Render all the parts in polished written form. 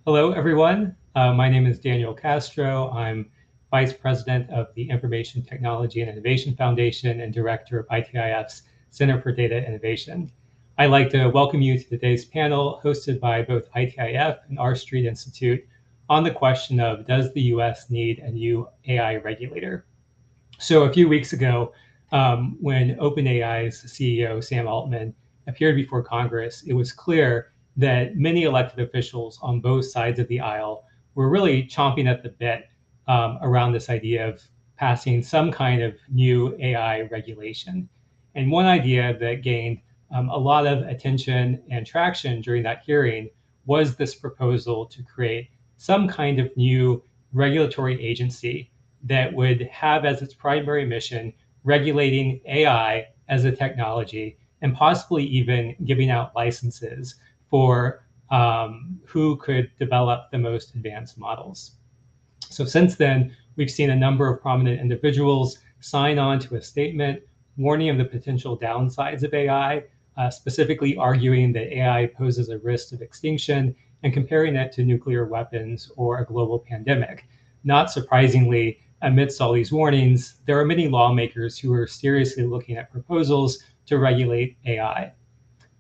Hello, everyone. My name is Daniel Castro. I'm Vice President of the Information Technology and Innovation Foundation and Director of ITIF's Center for Data Innovation. I'd like to welcome you to today's panel hosted by both ITIF and R Street Institute on the question of, does the US need a new AI regulator? So a few weeks ago, when OpenAI's CEO, Sam Altman, appeared before Congress, it was clear that many elected officials on both sides of the aisle were really chomping at the bit around this idea of passing some kind of new AI regulation. And one idea that gained a lot of attention and traction during that hearing was this proposal to create some kind of new regulatory agency that would have as its primary mission regulating AI as a technology and possibly even giving out licenses for who could develop the most advanced models. So since then, we've seen a number of prominent individuals sign on to a statement warning of the potential downsides of AI, specifically arguing that AI poses a risk of extinction and comparing it to nuclear weapons or a global pandemic. Not surprisingly, amidst all these warnings, there are many lawmakers who are seriously looking at proposals to regulate AI.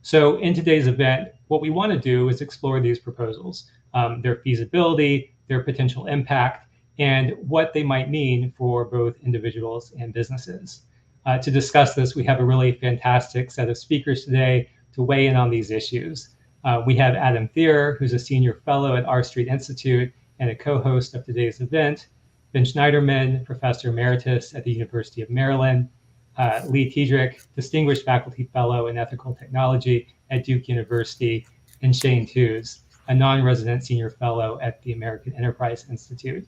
So in today's event, what we want to do is explore these proposals, their feasibility, their potential impact, and what they might mean for both individuals and businesses. To discuss this, we have a really fantastic set of speakers today to weigh in on these issues. We have Adam Thierer, who's a senior fellow at R Street Institute and a co-host of today's event, Ben Schneiderman, professor emeritus at the University of Maryland, Lee Tiedrich, distinguished faculty fellow in ethical technology at Duke University, and Shane Tews, a non-resident senior fellow at the American Enterprise Institute.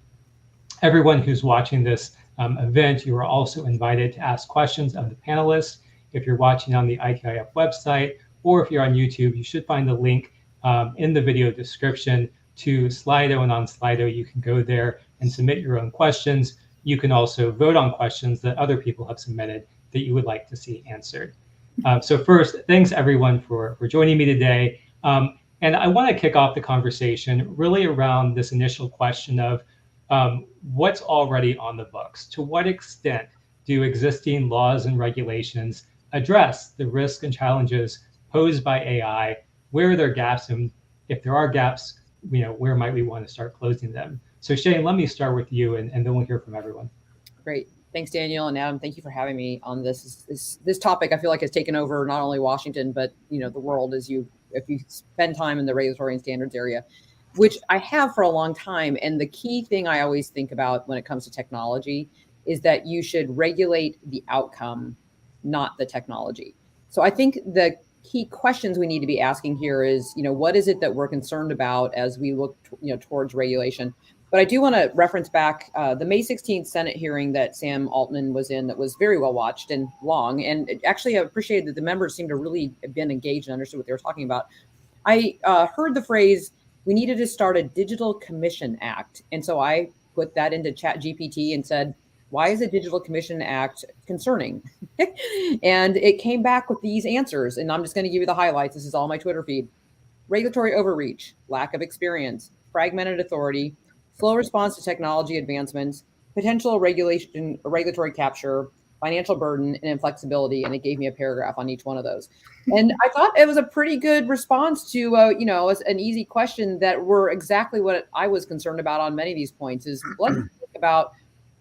Everyone who's watching this event, you are also invited to ask questions of the panelists. If you're watching on the ITIF website, or if you're on YouTube, you should find the link in the video description to Slido, and on Slido, you can go there and submit your own questions. You can also vote on questions that other people have submitted that you would like to see answered. So first, thanks everyone for joining me today. And I want to kick off the conversation really around this initial question of what's already on the books. To what extent do existing laws and regulations address the risks and challenges posed by AI? Where are there gaps? And if there are gaps, where might we want to start closing them? So Shane, let me start with you, and then we'll hear from everyone. Great. Thanks, Daniel and Adam. Thank you for having me on this topic. I feel like has taken over not only Washington, but the world if you spend time in the regulatory and standards area, which I have for a long time. And the key thing I always think about when it comes to technology is that you should regulate the outcome, not the technology. So I think the key questions we need to be asking here is, what is it that we're concerned about as we look, towards regulation? But I do want to reference back the May 16th Senate hearing that Sam Altman was in that was very well watched and long. And actually, I appreciated that the members seemed to really have been engaged and understood what they were talking about. I heard the phrase, we needed to start a Digital Commission Act. And so I put that into ChatGPT and said, why is a Digital Commission Act concerning? And it came back with these answers. And I'm just going to give you the highlights. This is all my Twitter feed. Regulatory overreach, lack of experience, fragmented authority, slow response to technology advancements, potential regulatory capture, financial burden, and inflexibility. And it gave me a paragraph on each one of those. And I thought it was a pretty good response to, an easy question that were exactly what I was concerned about on many of these points is let's think about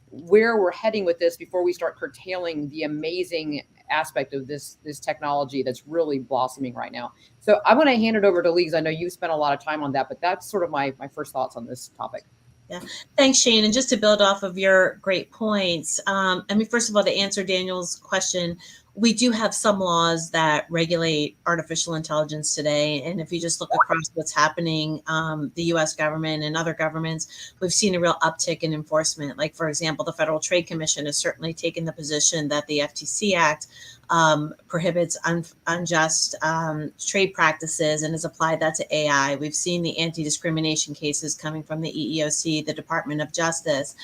where we're heading with this before we start curtailing the amazing aspect of this technology that's really blossoming right now. So I want to hand it over to Lee, because I know you spent a lot of time on that, but that's sort of my first thoughts on this topic. Yeah, thanks, Shane. And just to build off of your great points, first of all, to answer Daniel's question, we do have some laws that regulate artificial intelligence today. And if you just look across what's happening, the US government and other governments, we've seen a real uptick in enforcement. Like, for example, the Federal Trade Commission has certainly taken the position that the FTC Act prohibits unjust trade practices and has applied that to AI. We've seen the anti-discrimination cases coming from the EEOC, the Department of Justice.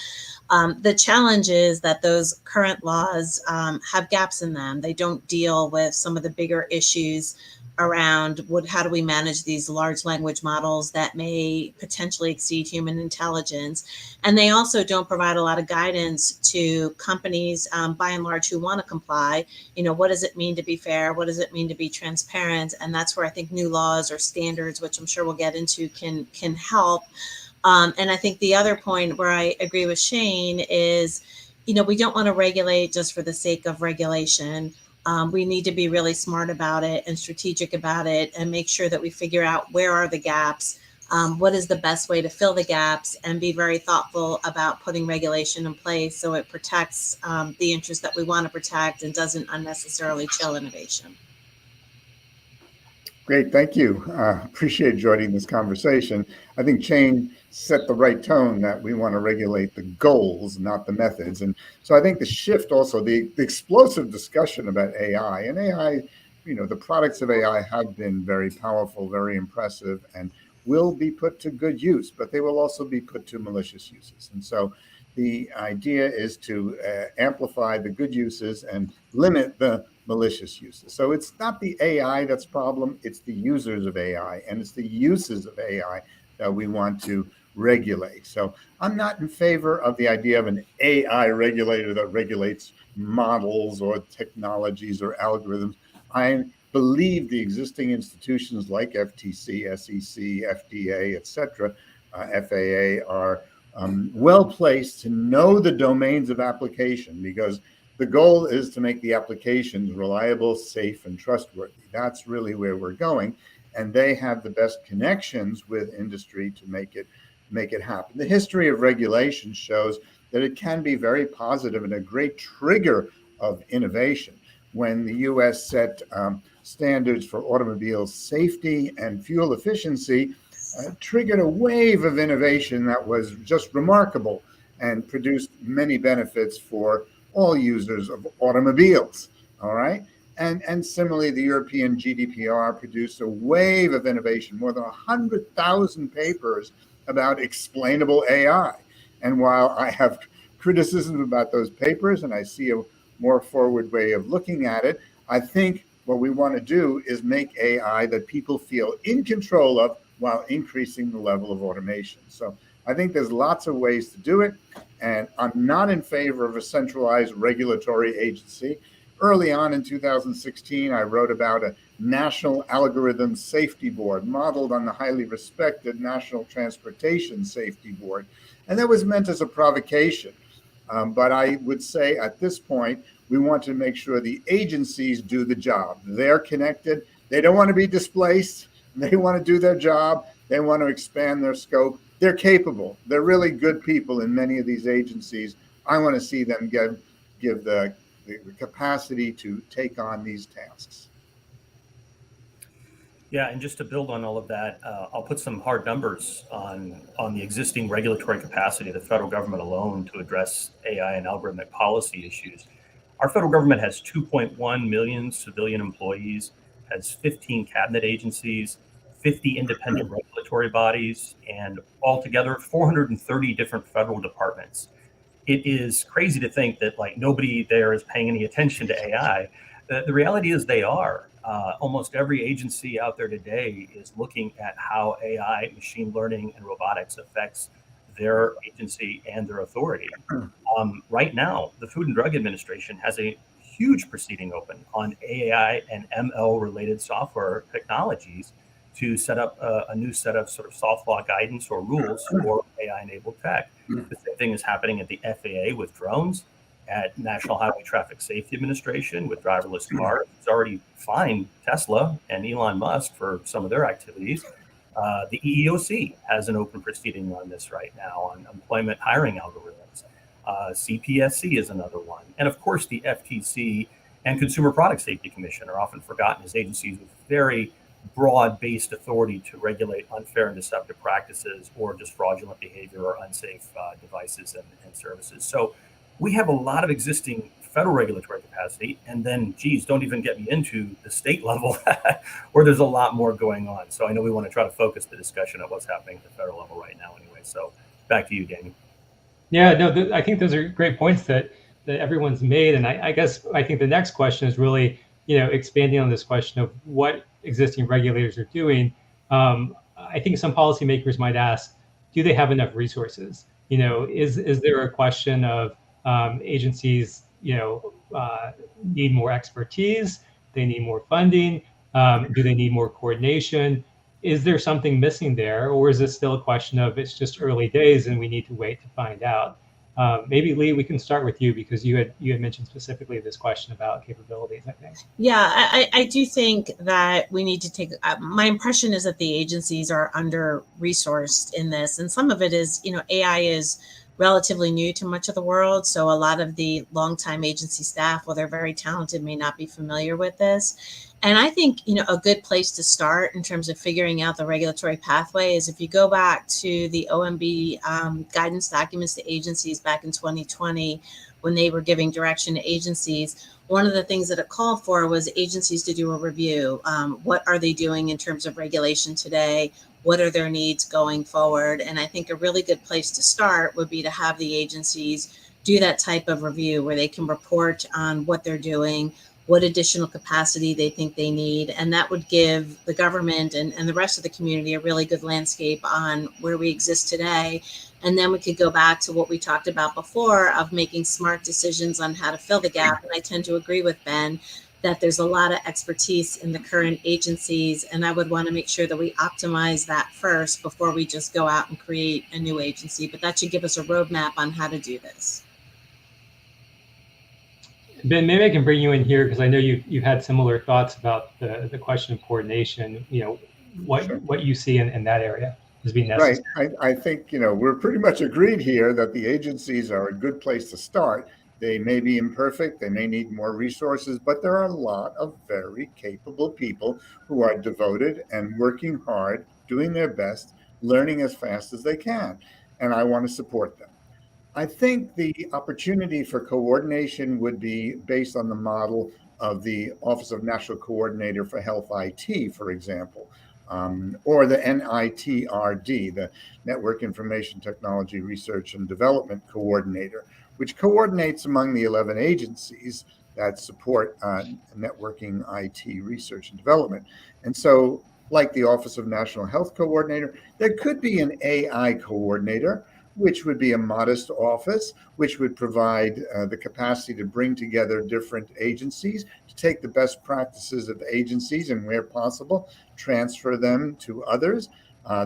The challenge is that those current laws have gaps in them. They don't deal with some of the bigger issues around how do we manage these large language models that may potentially exceed human intelligence. And they also don't provide a lot of guidance to companies, by and large, who want to comply. What does it mean to be fair? What does it mean to be transparent? And that's where I think new laws or standards, which I'm sure we'll get into, can help. And I think the other point where I agree with Shane is, we don't want to regulate just for the sake of regulation. We need to be really smart about it and strategic about it, and make sure that we figure out where are the gaps, what is the best way to fill the gaps, and be very thoughtful about putting regulation in place so it protects the interests that we want to protect and doesn't unnecessarily chill innovation. Great, thank you. Appreciate joining this conversation. I think Shane set the right tone that we want to regulate the goals, not the methods. And so I think the shift also, the explosive discussion about AI, and AI, the products of AI have been very powerful, very impressive, and will be put to good use, but they will also be put to malicious uses. And so the idea is to amplify the good uses and limit the malicious uses. So it's not the AI that's problem, it's the users of AI, and it's the uses of AI that we want to regulate. So I'm not in favor of the idea of an AI regulator that regulates models or technologies or algorithms. I believe the existing institutions like FTC, SEC, FDA, etc., FAA are well placed to know the domains of application, because the goal is to make the applications reliable, safe, and trustworthy. That's really where we're going, and they have the best connections with industry to make it happen. The history of regulation shows that it can be very positive and a great trigger of innovation. When the U.S. set standards for automobile safety and fuel efficiency, triggered a wave of innovation that was just remarkable and produced many benefits for all users of automobiles, all right? And similarly, the European GDPR produced a wave of innovation, more than 100,000 papers about explainable AI. And while I have criticism about those papers, and I see a more forward way of looking at it, I think what we want to do is make AI that people feel in control of while increasing the level of automation. So I think there's lots of ways to do it, and I'm not in favor of a centralized regulatory agency. Early on in 2016, I wrote about a National Algorithm Safety Board modeled on the highly respected National Transportation Safety Board, and that was meant as a provocation. But I would say at this point, we want to make sure the agencies do the job. They're connected. They don't want to be displaced. They want to do their job. They want to expand their scope. They're capable. They're really good people in many of these agencies. I want to see them give the capacity to take on these tasks. Yeah, and just to build on all of that, I'll put some hard numbers on the existing regulatory capacity of the federal government alone to address AI and algorithmic policy issues. Our federal government has 2.1 million civilian employees, has 15 cabinet agencies, 50 independent regulatory bodies, and altogether 430 different federal departments. It is crazy to think that nobody there is paying any attention to AI. The reality is they are. Almost every agency out there today is looking at how AI, machine learning, and robotics affects their agency and their authority. Right now, the Food and Drug Administration has a huge proceeding open on AI and ML related software technologies to set up a new set of sort of soft law guidance or rules for AI enabled tech. The same thing is happening at the FAA with drones, at National Highway Traffic Safety Administration with driverless cars. It's already fined Tesla and Elon Musk for some of their activities. The EEOC has an open proceeding on this right now on employment hiring algorithms. CPSC is another one. And of course, the FTC and Consumer Product Safety Commission are often forgotten as agencies with very broad-based authority to regulate unfair and deceptive practices or just fraudulent behavior or unsafe devices and services. So we have a lot of existing federal regulatory capacity, and then, geez, don't even get me into the state level where there's a lot more going on. So I know we want to try to focus the discussion on what's happening at the federal level right now anyway. So back to you, Daniel. Yeah, no, I think those are great points that everyone's made. And I guess I think the next question is really, expanding on this question of what existing regulators are doing, I think some policymakers might ask, do they have enough resources? Is there a question of agencies, need more expertise? They need more funding? Do they need more coordination? Is there something missing there, or is this still a question of it's just early days and we need to wait to find out? Maybe Lee, we can start with you because you had mentioned specifically this question about capabilities, I think. Yeah, I do think that we need to take, my impression is that the agencies are under-resourced in this. And some of it is, AI is relatively new to much of the world. So a lot of the longtime agency staff, while they're very talented, may not be familiar with this. And I think, a good place to start in terms of figuring out the regulatory pathway is if you go back to the OMB guidance documents to agencies back in 2020, when they were giving direction to agencies, one of the things that it called for was agencies to do a review. What are they doing in terms of regulation today? What are their needs going forward? And I think a really good place to start would be to have the agencies do that type of review where they can report on what they're doing, what additional capacity they think they need. And that would give the government and the rest of the community a really good landscape on where we exist today. And then we could go back to what we talked about before of making smart decisions on how to fill the gap. And I tend to agree with Ben that there's a lot of expertise in the current agencies. And I would want to make sure that we optimize that first before we just go out and create a new agency. But that should give us a roadmap on how to do this. Ben, maybe I can bring you in here because I know you've had similar thoughts about the question of coordination. What you see in that area as being necessary. Right. I think we're pretty much agreed here that the agencies are a good place to start. They may be imperfect, they may need more resources, but there are a lot of very capable people who are devoted and working hard, doing their best, learning as fast as they can, and I want to support them. I think the opportunity for coordination would be based on the model of the Office of National Coordinator for Health IT, for example, or the NITRD, the Network Information Technology Research and Development Coordinator, which coordinates among the 11 agencies that support networking IT research and development. And so, like the Office of National Health Coordinator, there could be an AI coordinator, which would be a modest office, which would provide the capacity to bring together different agencies, to take the best practices of agencies and where possible, transfer them to others,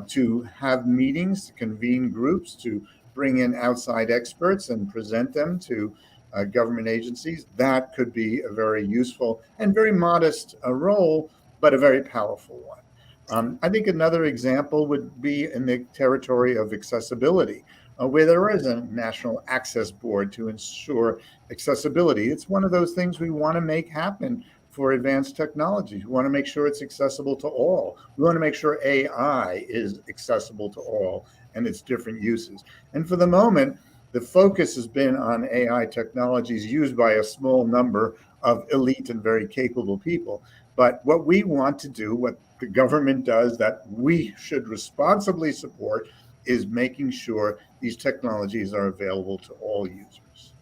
to have meetings, to convene groups, to bring in outside experts and present them to government agencies. That could be a very useful and very modest role, but a very powerful one. I think another example would be in the territory of accessibility, where there is a national access board to ensure accessibility. It's one of those things we want to make happen for advanced technology. We want to make sure it's accessible to all. We want to make sure AI is accessible to all and its different uses. And for the moment, the focus has been on AI technologies used by a small number of elite and very capable people. But what we want to do, what the government does that we should responsibly support, is making sure these technologies are available to all users.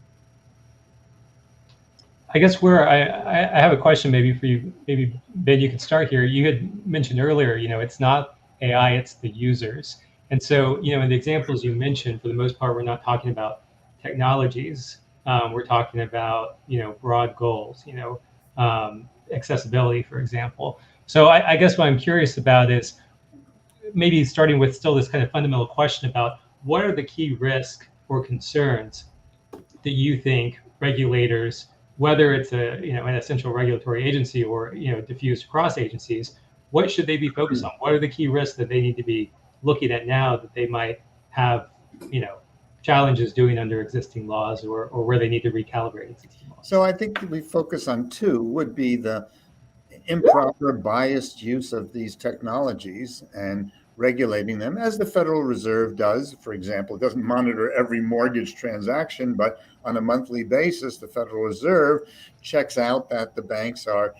I guess where I have a question maybe for you, maybe Ben, you can start here. You had mentioned earlier, it's not AI, it's the users. And so, in the examples you mentioned, for the most part, we're not talking about technologies. We're talking about, broad goals, accessibility, for example. So I guess what I'm curious about is maybe starting with still this kind of fundamental question about what are the key risks or concerns that you think regulators, whether it's an essential regulatory agency or diffused across agencies, what should they be focused on? What are the key risks that they need to be looking at now that they might have challenges doing under existing laws, or where they need to recalibrate existing laws? So I think we focus on two would be the improper biased use of these technologies and regulating them, as the Federal Reserve does. For example, it doesn't monitor every mortgage transaction, but on a monthly basis, the Federal Reserve checks out that the banks are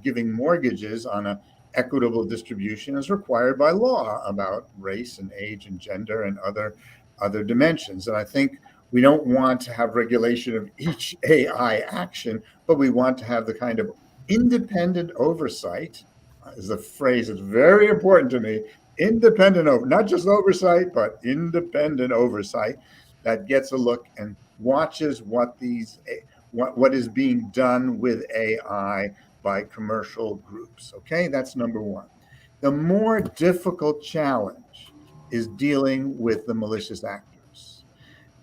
giving mortgages on an equitable distribution as required by law about race and age and gender and other dimensions. And I think we don't want to have regulation of each AI action, but we want to have the kind of independent oversight is a phrase that's very important to me. Not just oversight, but independent oversight that gets a look and watches what is being done with AI by commercial groups. Okay, that's number one. The more difficult challenge is dealing with the malicious actors.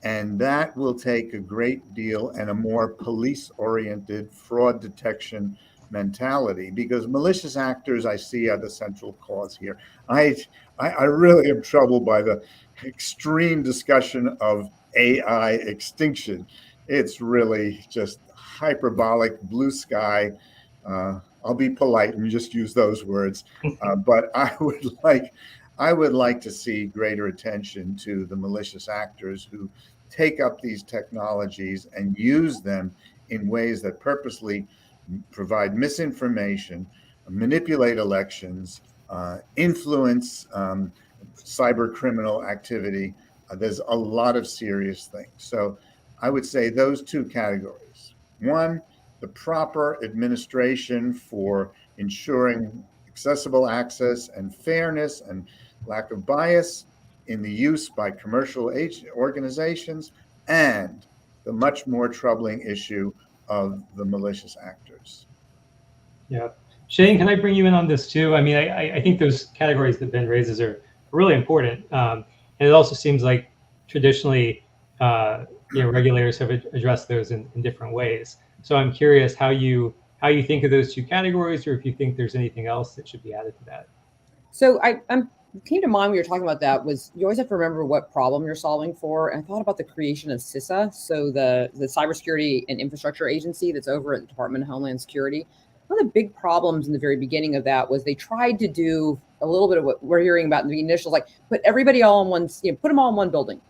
And that will take a great deal and a more police-oriented fraud detection mentality, because malicious actors I see are the central cause here. I really am troubled by the extreme discussion of AI extinction. It's really just hyperbolic, blue sky. I'll be polite and just use those words, but I would like to see greater attention to the malicious actors who take up these technologies and use them in ways that purposely provide misinformation, manipulate elections, influence cyber criminal activity. There's a lot of serious things. So I would say those two categories. One, the proper administration for ensuring accessible access and fairness and lack of bias in the use by commercial organizations, and the much more troubling issue of the malicious actors. Yeah. Shane, can I bring you in on this too? I mean, I think those categories that Ben raises are really important. And it also seems like traditionally, regulators have addressed those in different ways. So I'm curious how you think of those two categories, or if you think there's anything else that should be added to that. So I'm came to mind when you were talking about that was you always have to remember what problem you're solving for. And I thought about the creation of CISA, so the Cybersecurity and Infrastructure Agency that's over at the Department of Homeland Security. One of the big problems in the very beginning of that was they tried to do a little bit of what we're hearing about in the initials, like put everybody all in one, put them all in one building.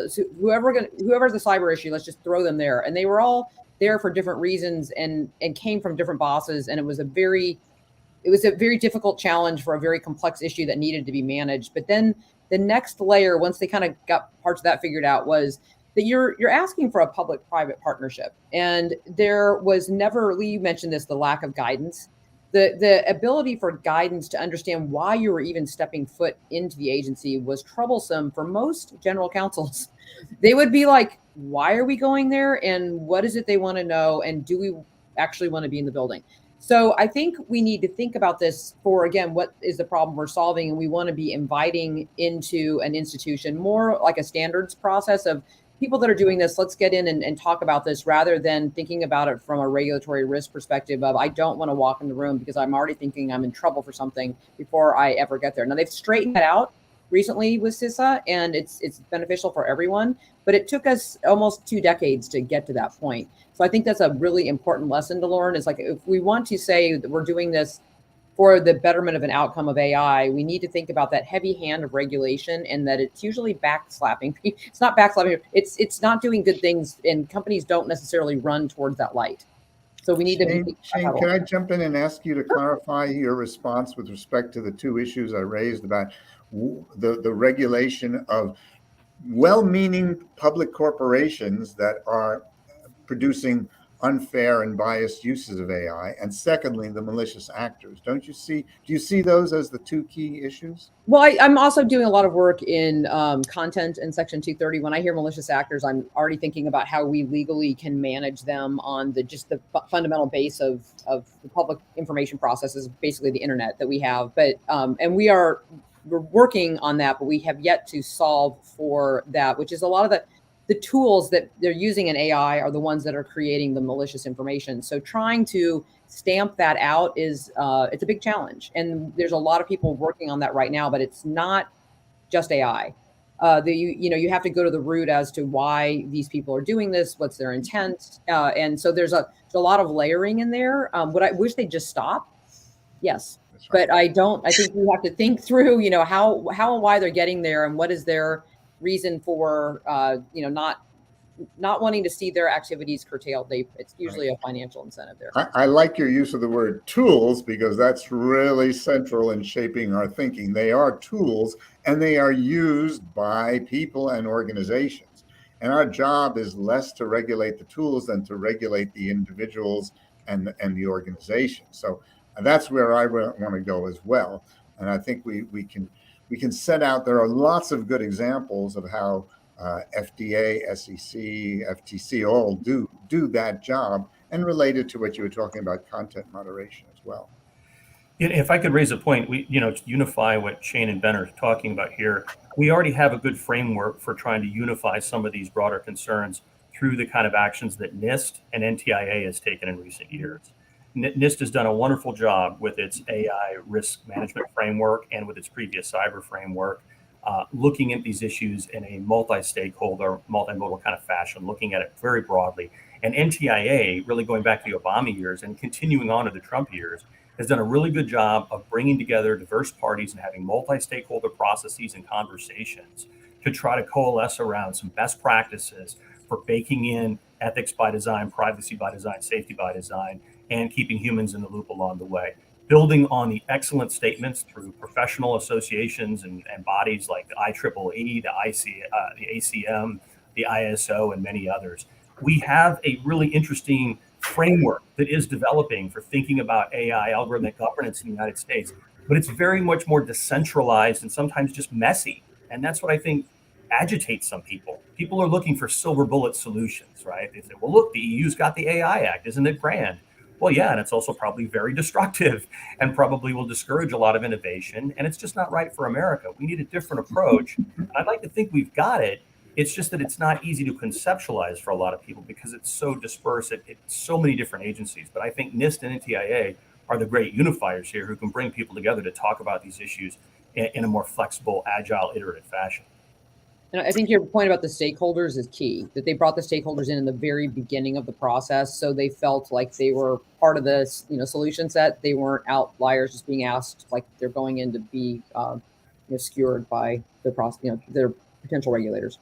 So whoever's the cyber issue, let's just throw them there. And they were all there for different reasons and came from different bosses. And it was a very difficult challenge for a very complex issue that needed to be managed. But then the next layer, once they kind of got parts of that figured out, was that you're asking for a public-private partnership. And there was never, Lee, you mentioned this, the lack of guidance. The ability for guidance to understand why you were even stepping foot into the agency was troublesome for most general counsels. They would be like, why are we going there? And what is it they want to know? And do we actually want to be in the building? So I think we need to think about this for, again, what is the problem we're solving? And we want to be inviting into an institution more like a standards process of people that are doing this. Let's get in and talk about this, rather than thinking about it from a regulatory risk perspective of, I don't want to walk in the room because I'm already thinking I'm in trouble for something before I ever get there. Now, they've straightened that out recently with CISA, and it's beneficial for everyone, but it took us almost 2 decades to get to that point. So I think that's a really important lesson to learn. Is like, if we want to say that we're doing this for the betterment of an outcome of AI, we need to think about that heavy hand of regulation, and that it's usually backslapping. It's not backslapping. It's not doing good things, and companies don't necessarily run towards that light. So we need Shane, can I jump in and ask you to clarify your response with respect to the two issues I raised about the regulation of well-meaning public corporations that are producing unfair and biased uses of AI, and secondly, the malicious actors. Do you see those as the two key issues? Well, I'm also doing a lot of work in content in Section 230. When I hear malicious actors, I'm already thinking about how we legally can manage them on the fundamental base of the public information processes, basically the internet that we have. But and we're working on that, but we have yet to solve for that, which is a lot of the tools that they're using in AI are the ones that are creating the malicious information. So trying to stamp that out is it's a big challenge. And there's a lot of people working on that right now, but it's not just AI. You have to go to the root as to why these people are doing this, what's their intent. And so there's a lot of layering in there. Would I wish they'd just stop? Yes. Right. But I don't. I think we have to think through, how and why they're getting there, and what is their reason for, not wanting to see their activities curtailed. It's usually a financial incentive there. I like your use of the word tools, because that's really central in shaping our thinking. They are tools, and they are used by people and organizations. And our job is less to regulate the tools than to regulate the individuals and the organization. So that's where I want to go as well. And I think we can set out. There are lots of good examples of how FDA, SEC, FTC all do that job, and related to what you were talking about, content moderation as well. If I could raise a point, to unify what Shane and Ben are talking about here, we already have a good framework for trying to unify some of these broader concerns through the kind of actions that NIST and NTIA has taken in recent years. NIST has done a wonderful job with its AI risk management framework and with its previous cyber framework, looking at these issues in a multi-stakeholder, multimodal kind of fashion, looking at it very broadly. And NTIA, really going back to the Obama years and continuing on to the Trump years, has done a really good job of bringing together diverse parties and having multi-stakeholder processes and conversations to try to coalesce around some best practices for baking in ethics by design, privacy by design, safety by design, and keeping humans in the loop along the way. Building on the excellent statements through professional associations and bodies like the IEEE, the ACM, the ISO, and many others. We have a really interesting framework that is developing for thinking about AI algorithmic governance in the United States, but it's very much more decentralized and sometimes just messy. And that's what I think agitates some people. People are looking for silver bullet solutions, right? They say, well, look, the EU's got the AI Act, isn't it grand? Well, yeah, and it's also probably very destructive and probably will discourage a lot of innovation. And it's just not right for America. We need a different approach. I'd like to think we've got it. It's just that it's not easy to conceptualize for a lot of people because it's so dispersed. It's so many different agencies. But I think NIST and NTIA are the great unifiers here who can bring people together to talk about these issues in a more flexible, agile, iterative fashion. And I think your point about the stakeholders is key, that they brought the stakeholders in the very beginning of the process. So they felt like they were part of this, solution set. They weren't outliers just being asked like they're going in to be skewered by their potential regulators.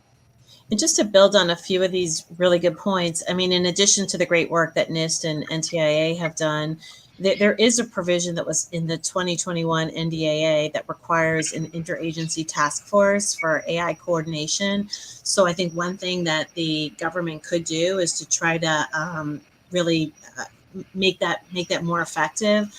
And just to build on a few of these really good points, I mean, in addition to the great work that NIST and NTIA have done, there is a provision that was in the 2021 NDAA that requires an interagency task force for AI coordination. So I think one thing that the government could do is to try to really make that more effective.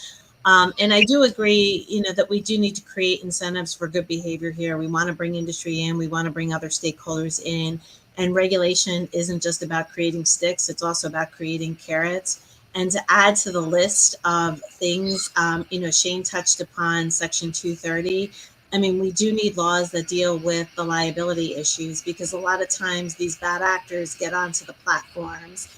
And I do agree, that we do need to create incentives for good behavior here. We want to bring industry in. We want to bring other stakeholders in. And regulation isn't just about creating sticks. It's also about creating carrots. And to add to the list of things, Shane touched upon Section 230. I mean, we do need laws that deal with the liability issues because a lot of times these bad actors get onto the platforms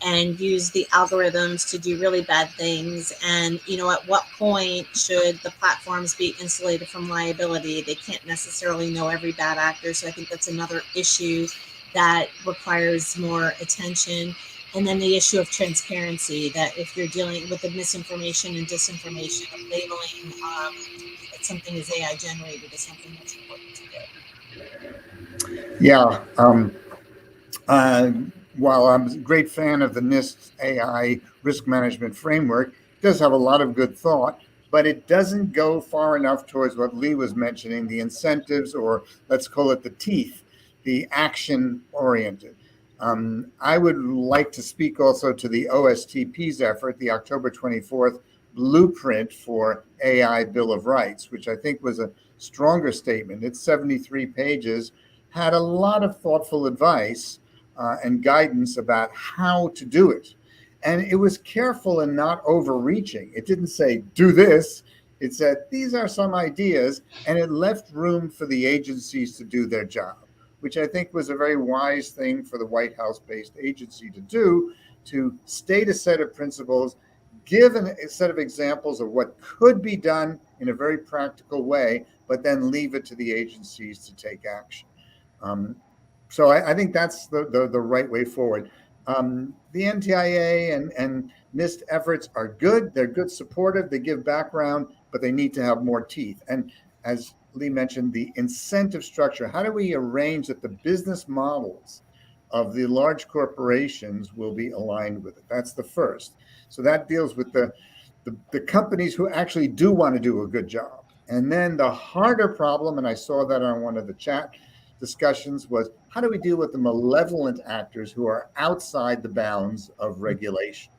and use the algorithms to do really bad things. And, at what point should the platforms be insulated from liability? They can't necessarily know every bad actor. So I think that's another issue that requires more attention. And then the issue of transparency, that if you're dealing with the misinformation and disinformation, of labeling that something is AI generated is something that's important to do. Yeah. While I'm a great fan of the NIST AI risk management framework, it does have a lot of good thought, but it doesn't go far enough towards what Lee was mentioning, the incentives, or let's call it the teeth, the action-oriented. I would like to speak also to the OSTP's effort, the October 24th blueprint for AI Bill of Rights, which I think was a stronger statement. It's 73 pages, had a lot of thoughtful advice and guidance about how to do it. And it was careful in not overreaching. It didn't say, do this. It said, these are some ideas, and it left room for the agencies to do their job, which I think was a very wise thing for the White House-based agency to do, to state a set of principles, give a set of examples of what could be done in a very practical way, but then leave it to the agencies to take action. So I think that's the right way forward. The NTIA and NIST efforts are good. They're good, supportive. They give background, but they need to have more teeth. And as Lee mentioned, the incentive structure. How do we arrange that the business models of the large corporations will be aligned with it? That's the first. So that deals with the companies who actually do want to do a good job. And then the harder problem, and I saw that on one of the chat discussions, was how do we deal with the malevolent actors who are outside the bounds of regulation?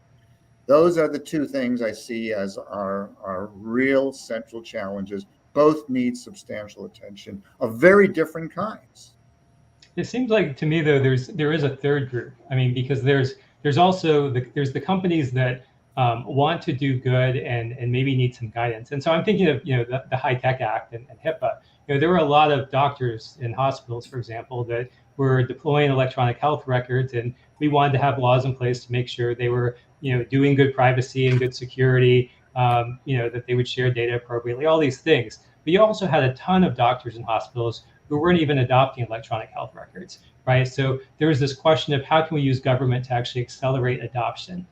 Those are the two things I see as our real central challenges. Both need substantial attention of very different kinds. It seems like to me though there is a third group. I mean, because there's also there's the companies that want to do good and maybe need some guidance. And so I'm thinking of the High Tech Act and HIPAA. There were a lot of doctors in hospitals, for example, that were deploying electronic health records, and we wanted to have laws in place to make sure they were doing good privacy and good security. That they would share data appropriately. All these things. But you also had a ton of doctors in hospitals who weren't even adopting electronic health records, right? So there was this question of how can we use government to actually accelerate adoption?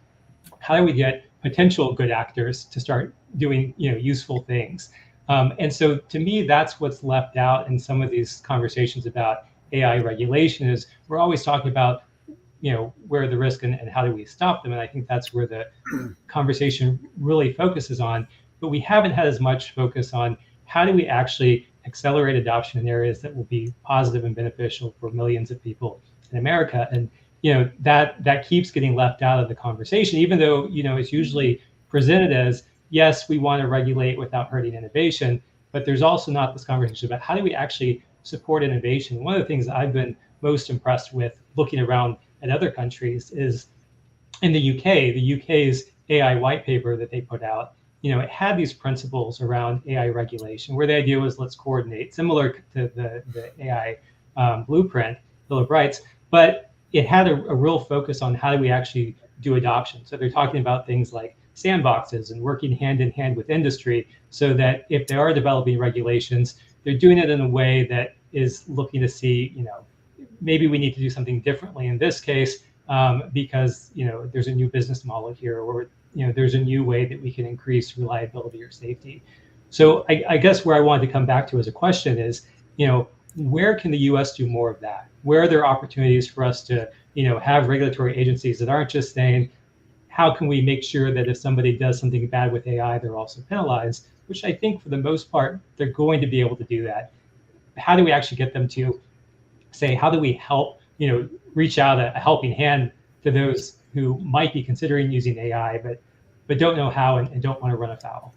How do we get potential good actors to start doing useful things? And so to me, that's what's left out in some of these conversations about AI regulation is we're always talking about where are the risks and how do we stop them? And I think that's where the conversation really focuses on. But we haven't had as much focus on how do we actually accelerate adoption in areas that will be positive and beneficial for millions of people in America. And that keeps getting left out of the conversation, even though it's usually presented as, yes, we want to regulate without hurting innovation, but there's also not this conversation about how do we actually support innovation. One of the things that I've been most impressed with looking around at other countries is in the UK. The UK's AI white paper that they put out, it had these principles around AI regulation, where the idea was let's coordinate, similar to the AI blueprint, Bill of Rights, but it had a real focus on how do we actually do adoption. So they're talking about things like sandboxes and working hand in hand with industry so that if they are developing regulations, they're doing it in a way that is looking to see, maybe we need to do something differently in this case because, there's a new business model here, or there's a new way that we can increase reliability or safety. So I guess where I wanted to come back to as a question is, where can the U.S. do more of that? Where are there opportunities for us to, have regulatory agencies that aren't just saying, how can we make sure that if somebody does something bad with AI, they're also penalized, which I think for the most part, they're going to be able to do that. How do we actually get them to say, how do we help, reach out a helping hand to those who might be considering using AI, but don't know how and don't want to run afoul?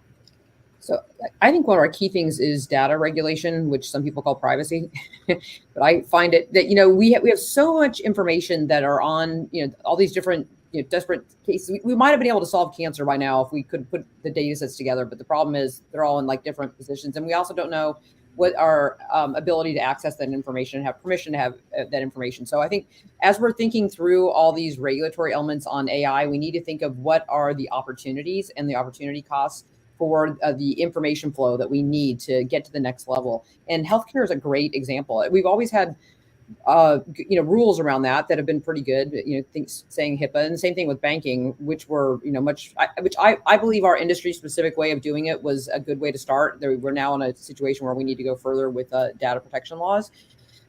So I think one of our key things is data regulation, which some people call privacy. But I find it that, we have so much information that are on, all these different desperate cases. We might have been able to solve cancer by now if we could put the data sets together. But the problem is they're all in different positions. And we also don't know what our ability to access that information and have permission to have that information. So I think as we're thinking through all these regulatory elements on AI, we need to think of what are the opportunities and the opportunity costs for the information flow that we need to get to the next level. And healthcare is a great example. We've always had rules around that have been pretty good, things saying HIPAA, and the same thing with banking, which were, which I believe our industry specific way of doing it was a good way to start. We're now in a situation where we need to go further with data protection laws.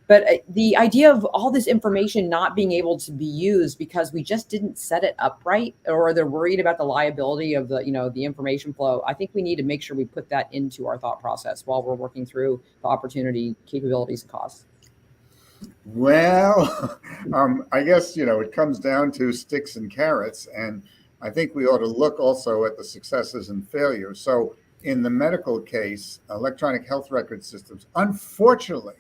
But the idea of all this information not being able to be used because we just didn't set it up right, or they're worried about the liability of the information flow. I think we need to make sure we put that into our thought process while we're working through the opportunity, capabilities, and costs. Well, I guess, it comes down to sticks and carrots. And I think we ought to look also at the successes and failures. So in the medical case, electronic health record systems, unfortunately,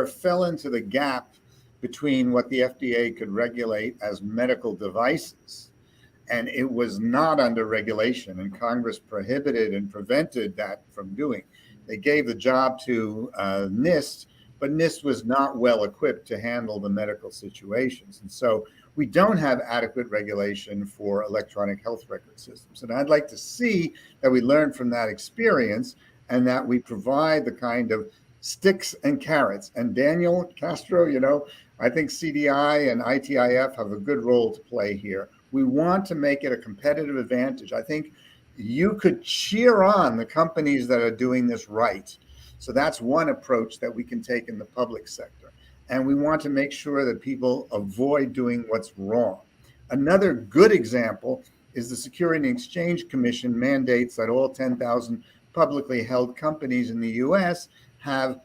fell into the gap between what the FDA could regulate as medical devices. And it was not under regulation, and Congress prohibited and prevented that from doing. They gave the job to NIST, but NIST was not well equipped to handle the medical situations. And so we don't have adequate regulation for electronic health record systems. And I'd like to see that we learn from that experience and that we provide the kind of sticks and carrots. And Daniel Castro, I think CDI and ITIF have a good role to play here. We want to make it a competitive advantage. I think you could cheer on the companies that are doing this right. So that's one approach that we can take in the public sector. And we want to make sure that people avoid doing what's wrong. Another good example is the Securities and Exchange Commission mandates that all 10,000 publicly held companies in the US have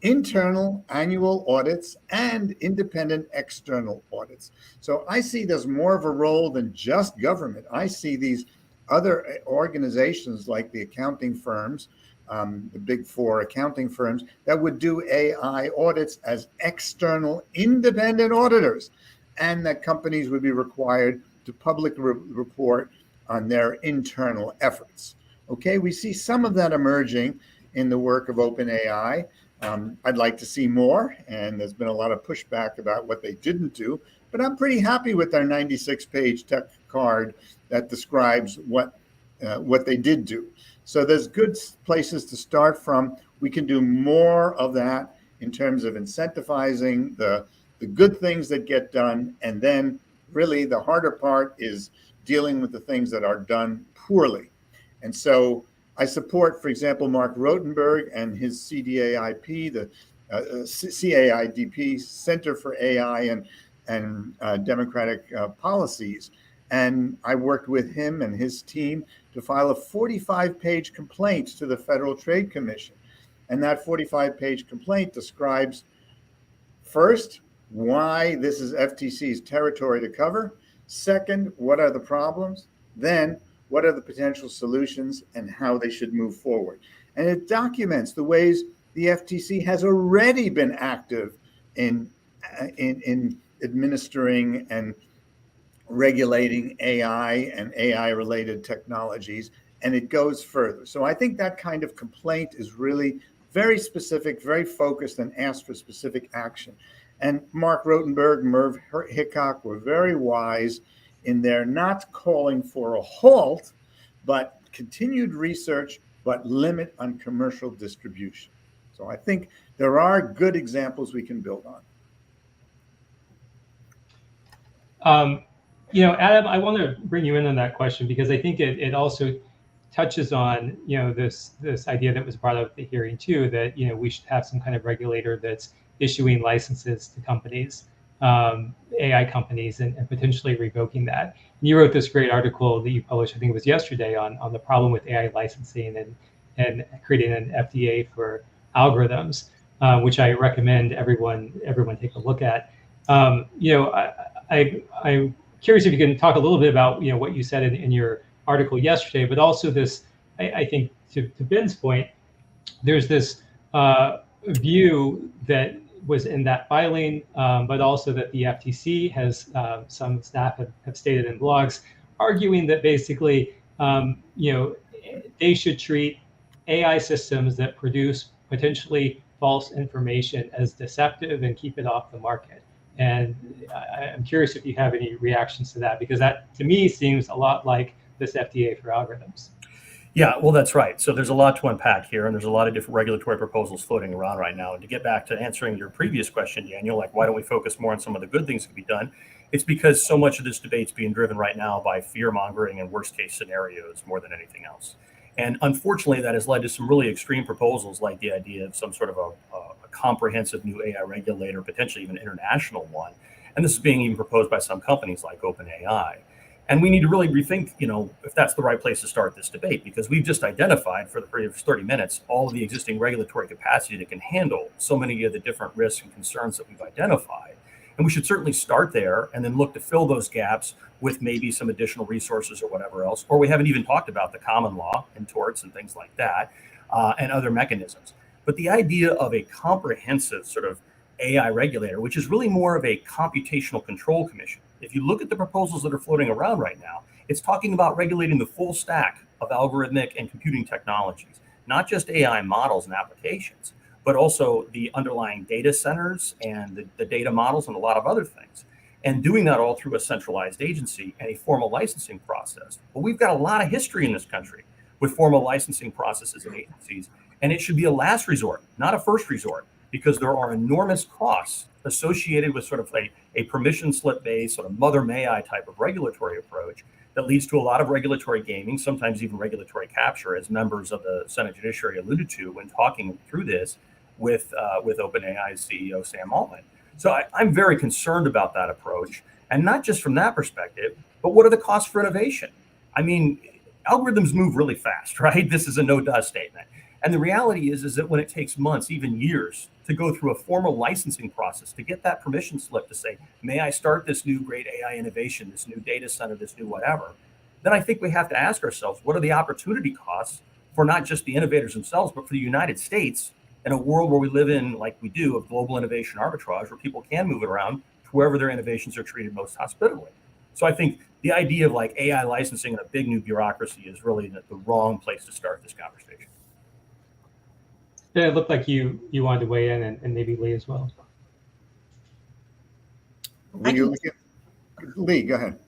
internal annual audits and independent external audits. So I see there's more of a role than just government. I see these other organizations like the accounting firms, the big four accounting firms that would do AI audits as external independent auditors, and that companies would be required to publicly report on their internal efforts. Okay, we see some of that emerging in the work of OpenAI. I'd like to see more, and there's been a lot of pushback about what they didn't do, but I'm pretty happy with their 96-page tech card that describes what they did do. So there's good places to start from. We can do more of that in terms of incentivizing the good things that get done, and then really the harder part is dealing with the things that are done poorly. And so I support, for example, Mark Rotenberg and his CDAIP, the CAIDP, Center for AI and Democratic Policies. And I worked with him and his team to file a 45-page complaint to the Federal Trade Commission. And that 45-page complaint describes, first, why this is FTC's territory to cover. Second, what are the problems? Then, what are the potential solutions and how they should move forward? And it documents the ways the FTC has already been active in administering and regulating AI and AI-related technologies, and it goes further. So I think that kind of complaint is really very specific, very focused, and asks for specific action. And Mark Rotenberg, Merv Hickok were very wise in their not calling for a halt, but continued research, but limit on commercial distribution. So I think there are good examples we can build on. Adam, I want to bring you in on that question because I think it also touches on, this idea that was brought up at the hearing too, that, we should have some kind of regulator that's issuing licenses to companies, AI companies, and potentially revoking that. And you wrote this great article that you published, I think it was yesterday, on the problem with AI licensing and creating an FDA for algorithms, which I recommend everyone take a look at. I'm curious if you can talk a little bit about what you said in your article yesterday, but also this, I think to Ben's point, there's this view that was in that filing, but also that the FTC has, some staff have stated in blogs, arguing that basically, they should treat AI systems that produce potentially false information as deceptive and keep it off the market. And I'm curious if you have any reactions to that, because that to me seems a lot like this FDA for algorithms. Yeah, well, that's right. So there's a lot to unpack here, and there's a lot of different regulatory proposals floating around right now. And to get back to answering your previous question, Daniel, like why don't we focus more on some of the good things that can be done? It's because so much of this debate's being driven right now by fear-mongering and worst-case scenarios more than anything else. And unfortunately, that has led to some really extreme proposals, like the idea of some sort of a comprehensive new AI regulator, potentially even international one. And this is being even proposed by some companies like OpenAI. And we need to really rethink, if that's the right place to start this debate, because we've just identified for the previous 30 minutes all of the existing regulatory capacity that can handle so many of the different risks and concerns that we've identified. And we should certainly start there and then look to fill those gaps with maybe some additional resources or whatever else. Or we haven't even talked about the common law and torts and things like that, and other mechanisms. But the idea of a comprehensive sort of AI regulator, which is really more of a computational control commission. If you look at the proposals that are floating around right now, it's talking about regulating the full stack of algorithmic and computing technologies, not just AI models and applications, but also the underlying data centers and the data models and a lot of other things. And doing that all through a centralized agency and a formal licensing process. Well, we've got a lot of history in this country with formal licensing processes and agencies, and it should be a last resort, not a first resort, because there are enormous costs associated with sort of a permission slip based sort of mother may I type of regulatory approach that leads to a lot of regulatory gaming, sometimes even regulatory capture, as members of the Senate Judiciary alluded to when talking through this with OpenAI's CEO, Sam Altman. So I'm very concerned about that approach, and not just from that perspective, but what are the costs for innovation? I mean, algorithms move really fast, right? This is a no-duh statement. And the reality is that when it takes months, even years, to go through a formal licensing process to get that permission slip to say, may I start this new great AI innovation, this new data center, this new whatever, then I think we have to ask ourselves, what are the opportunity costs for not just the innovators themselves, but for the United States in a world where we live in, like we do, of global innovation arbitrage, where people can move it around to wherever their innovations are treated most hospitably. So I think the idea of like AI licensing and a big new bureaucracy is really the wrong place to start this conversation. Yeah, it looked like you wanted to weigh in, and maybe Lee as well. Lee, go ahead.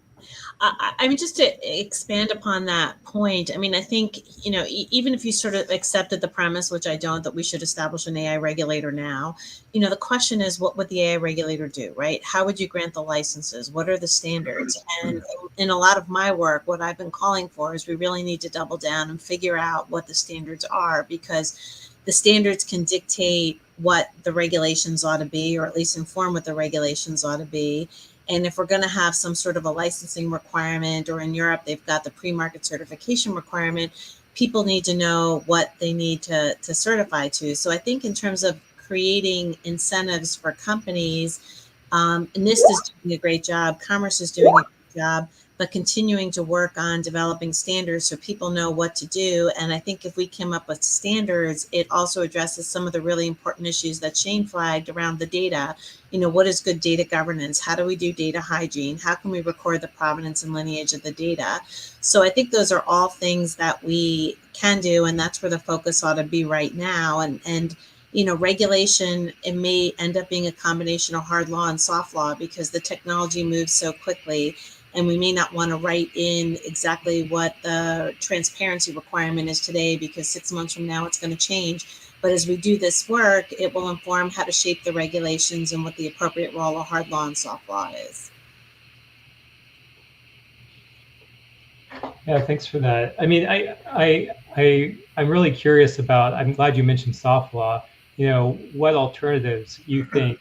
I mean, just to expand upon that point, I mean, I think, even if you sort of accepted the premise, which I don't, that we should establish an AI regulator now, the question is, what would the AI regulator do, right? How would you grant the licenses? What are the standards? And in a lot of my work, what I've been calling for is we really need to double down and figure out what the standards are, because the standards can dictate what the regulations ought to be, or at least inform what the regulations ought to be. And if we're going to have some sort of a licensing requirement, or in Europe, they've got the pre-market certification requirement, people need to know what they need to certify to. So I think in terms of creating incentives for companies, NIST is doing a great job, Commerce is doing a great job, but continuing to work on developing standards so people know what to do. And I think if we came up with standards, it also addresses some of the really important issues that Shane flagged around the data. What is good data governance? How do we do data hygiene? How can we record the provenance and lineage of the data? So I think those are all things that we can do, and that's where the focus ought to be right now. And regulation, it may end up being a combination of hard law and soft law, because the technology moves so quickly. And we may not want to write in exactly what the transparency requirement is today, because 6 months from now it's going to change. But as we do this work, it will inform how to shape the regulations and what the appropriate role of hard law and soft law is. Yeah, thanks for that. I mean, I'm really curious about, I'm glad you mentioned soft law, what alternatives you think,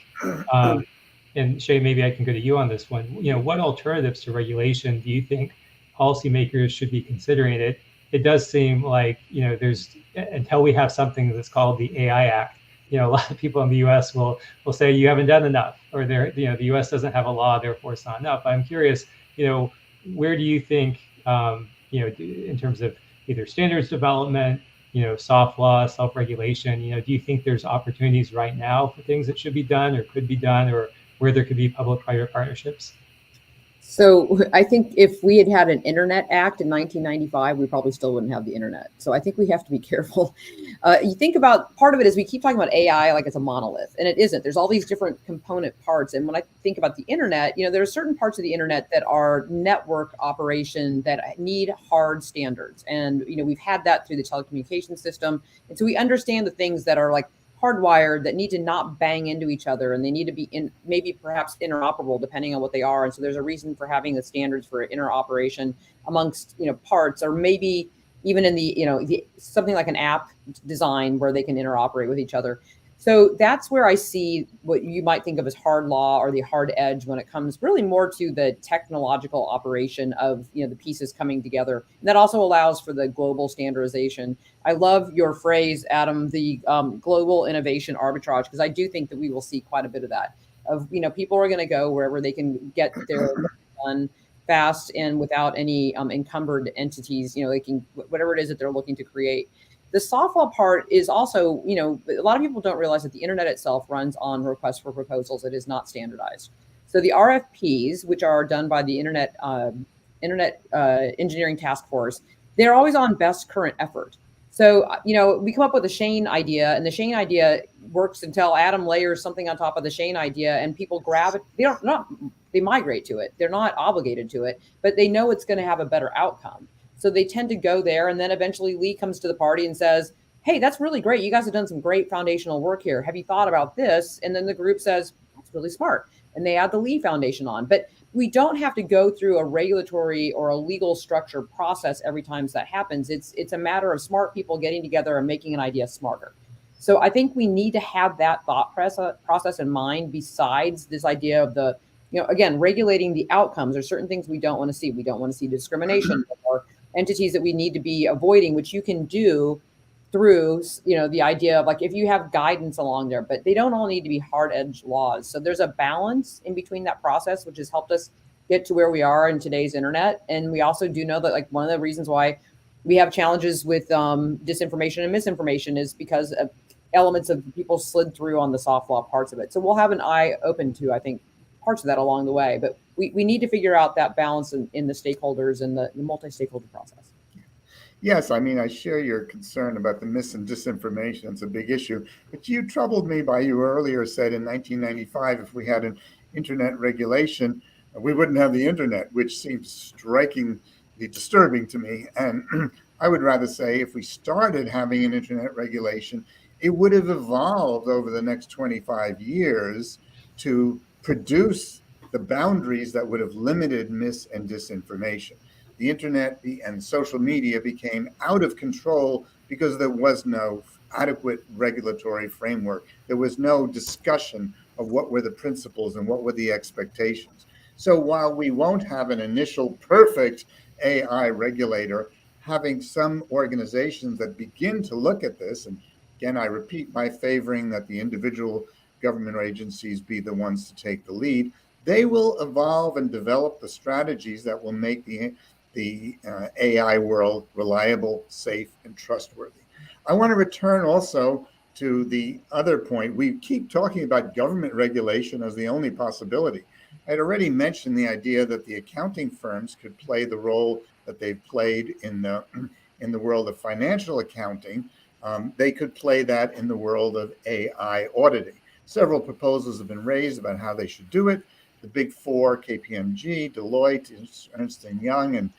and Shay, maybe I can go to you on this one. What alternatives to regulation do you think policymakers should be considering? It does seem like, there's, until we have something that's called the AI Act, a lot of people in the U.S. will say you haven't done enough, or the U.S. doesn't have a law, therefore it's not enough. I'm curious, where do you think, in terms of either standards development, soft law, self-regulation, do you think there's opportunities right now for things that should be done or could be done, or where there could be public-private partnerships? So I think if we had had an Internet Act in 1995, we probably still wouldn't have the internet. So I think we have to be careful. You think about, part of it is we keep talking about AI like it's a monolith, and it isn't. There's all these different component parts. And when I think about the internet, there are certain parts of the internet that are network operation that need hard standards. And, we've had that through the telecommunications system. And so we understand the things that are like hardwired, that need to not bang into each other, and they need to be maybe perhaps interoperable depending on what they are. And so there's a reason for having the standards for interoperation amongst parts, or maybe even in the something like an app design where they can interoperate with each other. So that's where I see what you might think of as hard law, or the hard edge, when it comes really more to the technological operation of the pieces coming together. And that also allows for the global standardization. I love your phrase, Adam, the global innovation arbitrage, because I do think that we will see quite a bit of that. Of people are going to go wherever they can get their work done fast and without any encumbered entities. They can, whatever it is that they're looking to create. The soft law part is also, a lot of people don't realize that the internet itself runs on requests for proposals. It is not standardized. So the RFPs, which are done by the Internet Engineering Task Force, they're always on best current effort. So, we come up with a Shane idea, and the Shane idea works until Adam layers something on top of the Shane idea, and people grab it. They migrate to it. They're not obligated to it, but they know it's going to have a better outcome. So they tend to go there, and then eventually Lee comes to the party and says, hey, that's really great. You guys have done some great foundational work here. Have you thought about this? And then the group says, that's really smart. And they add the Lee Foundation on. But we don't have to go through a regulatory or a legal structure process every time that happens. It's a matter of smart people getting together and making an idea smarter. So I think we need to have that thought process in mind, besides this idea of the, again, regulating the outcomes. There's certain things we don't want to see. We don't want to see discrimination or entities that we need to be avoiding, which you can do through, the idea of like, if you have guidance along there, but they don't all need to be hard edge laws. So there's a balance in between that process, which has helped us get to where we are in today's internet. And we also do know that like one of the reasons why we have challenges with disinformation and misinformation is because of elements of people slid through on the soft law parts of it. So we'll have an eye open to, I think, parts of that along the way, but we need to figure out that balance in the stakeholders and the multi-stakeholder process. Yes, I mean, I share your concern about the mis and disinformation. It's a big issue. But you troubled me by you earlier said in 1995, if we had an internet regulation, we wouldn't have the internet, which seems strikingly disturbing to me. And I would rather say if we started having an internet regulation, it would have evolved over the next 25 years to produce the boundaries that would have limited mis and disinformation. The internet and social media became out of control because there was no adequate regulatory framework. There was no discussion of what were the principles and what were the expectations. So while we won't have an initial perfect AI regulator, having some organizations that begin to look at this, and again, I repeat my favoring that the individual government agencies be the ones to take the lead, they will evolve and develop the strategies that will make the AI world reliable, safe, and trustworthy. I want to return also to the other point. We keep talking about government regulation as the only possibility. I'd already mentioned the idea that the accounting firms could play the role that they've played in the world of financial accounting. They could play that in the world of AI auditing. Several proposals have been raised about how they should do it. The big four, KPMG, Deloitte, Ernst & Young, and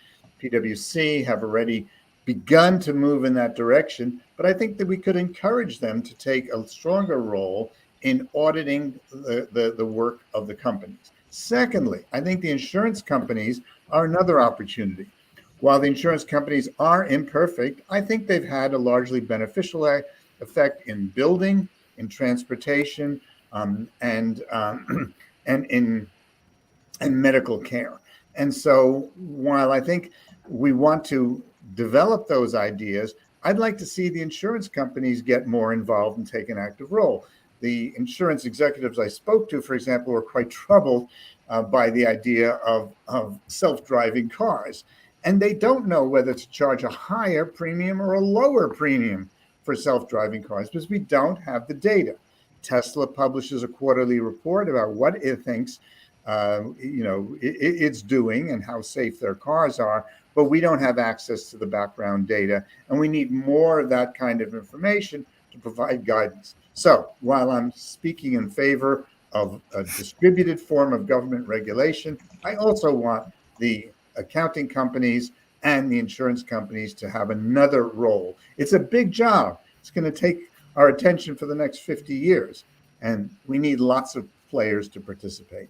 PwC have already begun to move in that direction, but I think that we could encourage them to take a stronger role in auditing the work of the companies. Secondly, I think the insurance companies are another opportunity. While the insurance companies are imperfect, I think they've had a largely beneficial effect in building, in transportation, and in medical care. And so while I think we want to develop those ideas, I'd like to see the insurance companies get more involved and take an active role. The insurance executives I spoke to, for example, were quite troubled by the idea of self-driving cars. And they don't know whether to charge a higher premium or a lower premium for self-driving cars because we don't have the data. Tesla publishes a quarterly report about what it thinks it's doing and how safe their cars are, but we don't have access to the background data, and we need more of that kind of information to provide guidance. So while I'm speaking in favor of a distributed form of government regulation, I also want the accounting companies and the insurance companies to have another role. It's a big job. It's going to take our attention for the next 50 years, and we need lots of players to participate.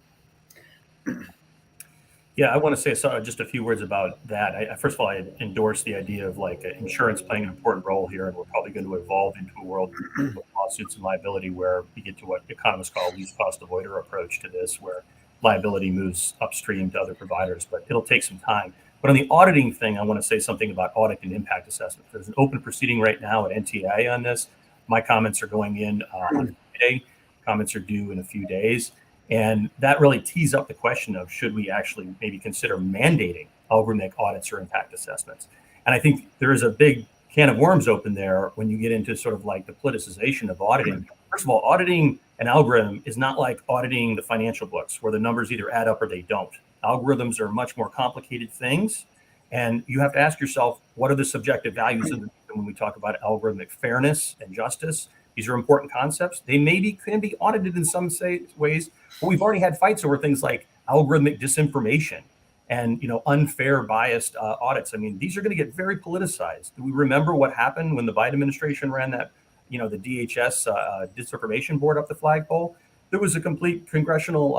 Yeah, I want to say just a few words about that. First of all, I endorse the idea of like insurance playing an important role here, and we're probably going to evolve into a world of lawsuits and liability where we get to what economists call least cost avoider approach to this, where liability moves upstream to other providers, but it'll take some time. But on the auditing thing, I want to say something about audit and impact assessment. There's an open proceeding right now at NTIA on this. My comments are going in on Friday. Comments are due in a few days. And that really tees up the question of should we actually maybe consider mandating algorithmic audits or impact assessments? And I think there is a big can of worms open there when you get into sort of like the politicization of auditing. First of all, auditing an algorithm is not like auditing the financial books where the numbers either add up or they don't. Algorithms are much more complicated things. And you have to ask yourself, what are the subjective values of them when we talk about algorithmic fairness and justice? These are important concepts. They can be audited in some ways, but we've already had fights over things like algorithmic disinformation and unfair, biased audits. I mean, these are going to get very politicized. Do we remember what happened when the Biden administration ran that, the DHS disinformation board up the flagpole? There was a complete congressional,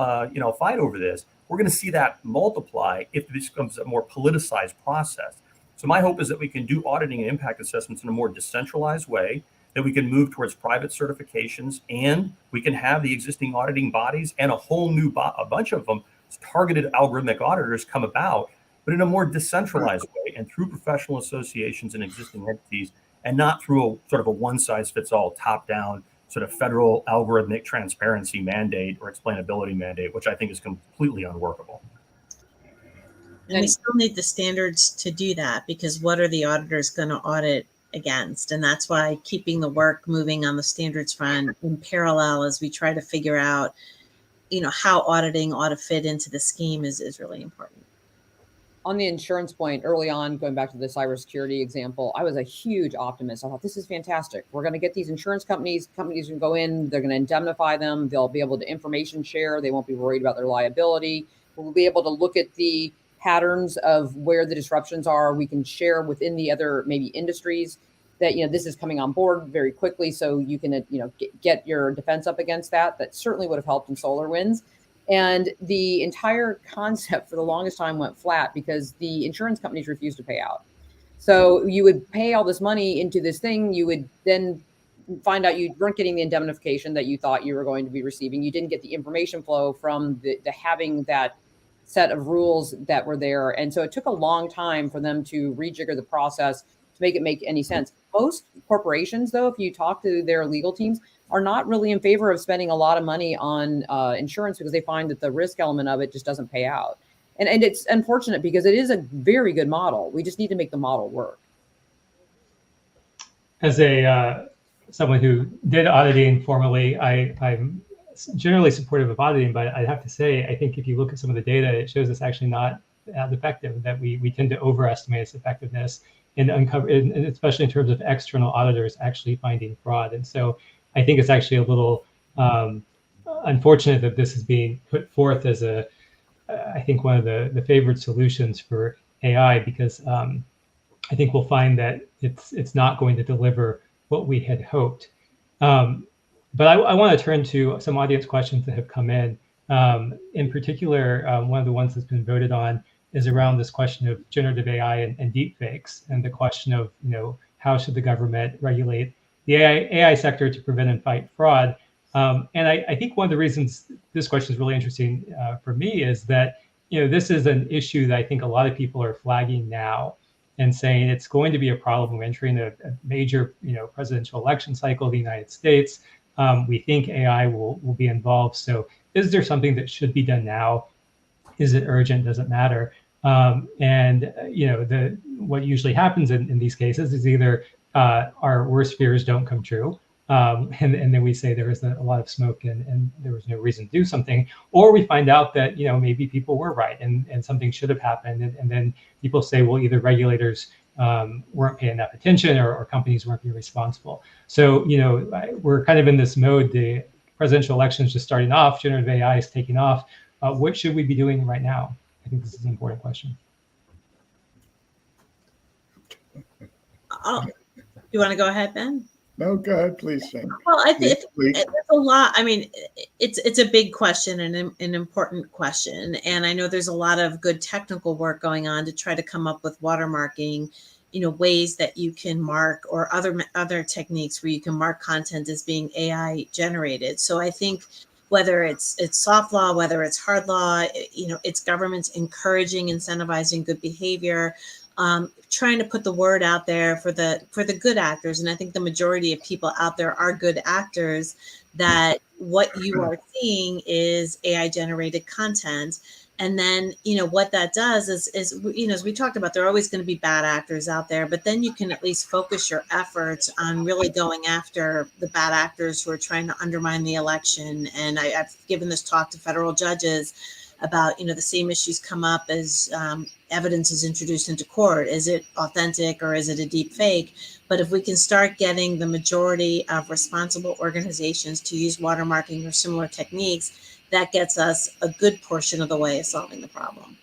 fight over this. We're going to see that multiply if this becomes a more politicized process. So my hope is that we can do auditing and impact assessments in a more decentralized way, that we can move towards private certifications, and we can have the existing auditing bodies and a whole new a bunch of them, targeted algorithmic auditors, come about, but in a more decentralized way and through professional associations and existing entities and not through a sort of a one-size-fits-all, top-down sort of federal algorithmic transparency mandate or explainability mandate, which I think is completely unworkable. And we still need the standards to do that, because what are the auditors going to audit against? And that's why keeping the work moving on the standards front in parallel as we try to figure out, how auditing ought to fit into the scheme is really important. On the insurance point, early on, going back to the cybersecurity example, I was a huge optimist. I thought, this is fantastic. We're going to get these insurance companies can go in, they're going to indemnify them. They'll be able to information share. They won't be worried about their liability. We'll be able to look at the patterns of where the disruptions are. We can share within the other maybe industries that, this is coming on board very quickly. So you can, get your defense up against that. That certainly would have helped in SolarWinds. And the entire concept for the longest time went flat because the insurance companies refused to pay out. So you would pay all this money into this thing. You would then find out you weren't getting the indemnification that you thought you were going to be receiving. You didn't get the information flow from the having that set of rules that were there. And so it took a long time for them to rejigger the process to make it make any sense. Most corporations, though, if you talk to their legal teams, are not really in favor of spending a lot of money on insurance because they find that the risk element of it just doesn't pay out. And it's unfortunate because it is a very good model. We just need to make the model work. As someone who did auditing formerly, I'm generally supportive of auditing, but I have to say, I think if you look at some of the data, it shows it's actually not as effective, that we tend to overestimate its effectiveness and especially in terms of external auditors actually finding fraud. And so I think it's actually a little unfortunate that this is being put forth as I think one of the favored solutions for AI, because I think we'll find that it's not going to deliver what we had hoped. But I want to turn to some audience questions that have come in. In particular, one of the ones that's been voted on is around this question of generative AI and deepfakes, and the question of, how should the government regulate the AI sector to prevent and fight fraud? And I think one of the reasons this question is really interesting for me is that, this is an issue that I think a lot of people are flagging now and saying it's going to be a problem. We're entering a major, presidential election cycle of the United States. We think AI will be involved. So is there something that should be done now? Is it urgent? Does it matter? And what usually happens in these cases is either our worst fears don't come true, and then we say there is a lot of smoke and there was no reason to do something, or we find out that maybe people were right and something should have happened, and then people say, well, either regulators weren't paying enough attention or companies weren't being responsible. So we're kind of in this mode. The presidential election is just starting off. Generative AI is taking off. What should we be doing right now? I think this is an important question. Oh, you want to go ahead, Ben? No, go ahead, please, Shane. Well, I think it's a lot. I mean, it's a big question and an important question. And I know there's a lot of good technical work going on to try to come up with watermarking, ways that you can mark, or other techniques where you can mark content as being AI generated. So I think whether it's soft law, whether it's hard law, it's governments encouraging, incentivizing good behavior, trying to put the word out there for the good actors. And I think the majority of people out there are good actors, that what you are seeing is AI generated content. And then, what that does is, as we talked about, there are always going to be bad actors out there, but then you can at least focus your efforts on really going after the bad actors who are trying to undermine the election. And I've given this talk to federal judges about, the same issues come up as evidence is introduced into court. Is it authentic or is it a deep fake? But if we can start getting the majority of responsible organizations to use watermarking or similar techniques, that gets us a good portion of the way of solving the problem.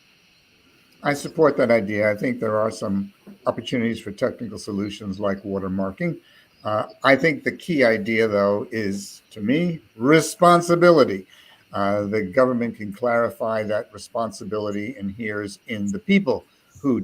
I support that idea. I think there are some opportunities for technical solutions like watermarking. I think the key idea, though, is, to me, responsibility. The government can clarify that responsibility inheres in the people who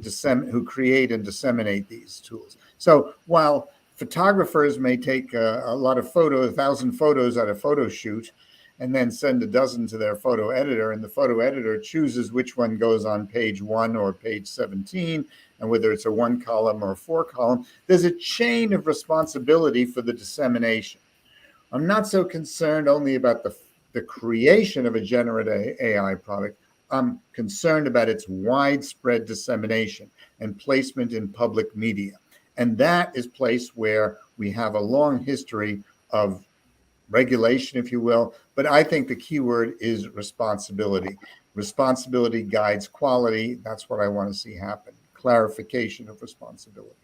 create and disseminate these tools. So while photographers may take a lot of 1,000 photos at a photo shoot, and then send a dozen to their photo editor, and the photo editor chooses which one goes on page 1 or page 17, and whether it's a 1 column or a 4 column, there's a chain of responsibility for the dissemination. I'm not so concerned only about the creation of a generative AI product. I'm concerned about its widespread dissemination and placement in public media. And that is a place where we have a long history of regulation, if you will. But I think the key word is responsibility. Responsibility guides quality. That's what I want to see happen. Clarification of responsibility.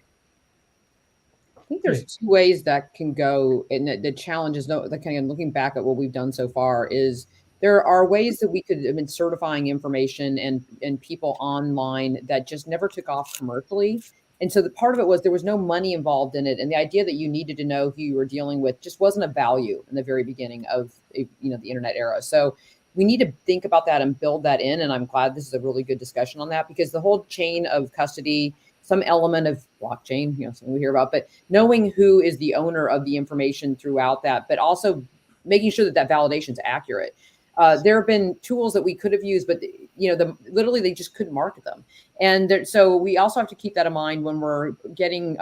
I think there's two ways that can go, and the challenge is, that kind of looking back at what we've done so far, is there are ways that we could have been certifying information and people online that just never took off commercially. And so the part of it was there was no money involved in it, and the idea that you needed to know who you were dealing with just wasn't a value in the very beginning of the internet era. So we need to think about that and build that in. And I'm glad this is a really good discussion on that, because the whole chain of custody, some element of blockchain, something we hear about, but knowing who is the owner of the information throughout that, but also making sure that validation is accurate. There have been tools that we could have used, but literally they just couldn't market them. And so we also have to keep that in mind when we're getting